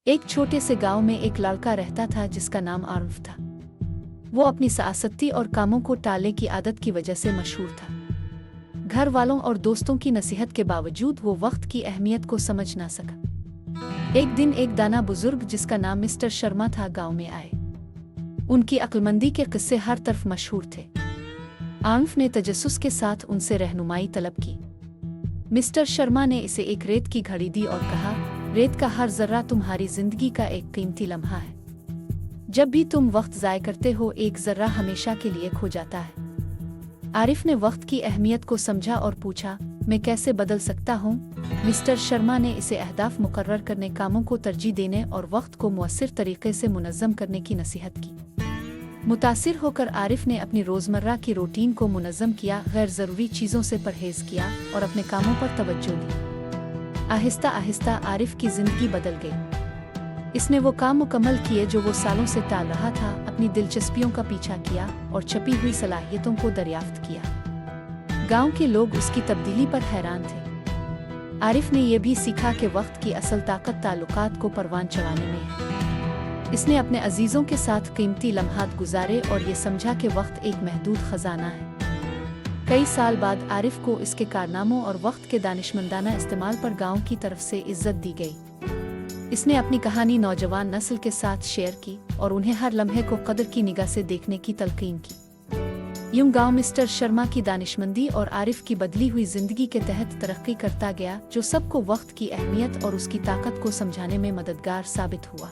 एक छोटे से गांव में एक लड़का रहता था जिसका नाम आरिफ था। वो अपनी सासती और कामों को टालने की आदत की वजह से मशहूर था। घर वालों और दोस्तों की नसीहत के बावजूद वो वक्त की अहमियत को समझ ना सका। एक दिन एक दाना बुजुर्ग जिसका नाम मिस्टर शर्मा था गांव में आए। उनकी अक्लमंदी के किस्से हर तरफ मशहूर थे। आरिफ ने तजस्सुस के साथ उनसे रहनुमाई तलब की। मिस्टर शर्मा ने इसे एक रेत की घड़ी दी और कहा, रेत का हर जर्रा तुम्हारी जिंदगी का एक कीमती लम्हा है। जब भी तुम वक्त ज़ाय करते हो एक जर्रा हमेशा के लिए खो जाता है। आरिफ ने वक्त की अहमियत को समझा और पूछा, मैं कैसे बदल सकता हूँ? मिस्टर शर्मा ने इसे अहदाफ मुकर्रर करने, कामों को तरजीह देने और वक्त को मुअस्सिर तरीके से मुनज़्ज़म करने की नसीहत की। मुतासिर होकर आरिफ ने अपनी रोज़मर्रा की रूटीन को मुनज़्ज़म किया, गैर ज़रूरी चीज़ों से परहेज़ किया और अपने कामों पर तवज्जो दी। आहिस्ता आहिस्ता आरिफ की ज़िंदगी बदल गई। इसने वो काम मुकम्मल किए जो वो सालों से टाल रहा था, अपनी दिलचस्पियों का पीछा किया और छपी हुई सलाहियतों को दरियाफ्त किया। गांव के लोग उसकी तब्दीली पर हैरान थे। आरिफ ने यह भी सीखा कि वक्त की असल ताकत ताल्लुकात को परवान चढ़ाने में है। इसने अपने अजीज़ों के साथ कीमती लम्हात गुजारे और ये समझा कि वक्त एक महदूद ख़जाना है। कई साल बाद आरिफ को इसके कारनामों और वक्त के दानिशमंदाना इस्तेमाल पर गांव की तरफ से इज्जत दी गई। इसने अपनी कहानी नौजवान नस्ल के साथ शेयर की और उन्हें हर लम्हे को कदर की निगाह से देखने की तलकीन की। यूं गांव मिस्टर शर्मा की दानिशमंदी और आरिफ की बदली हुई जिंदगी के तहत तरक्की करता गया, जो सबको वक्त की अहमियत और उसकी ताकत को समझाने में मददगार साबित हुआ।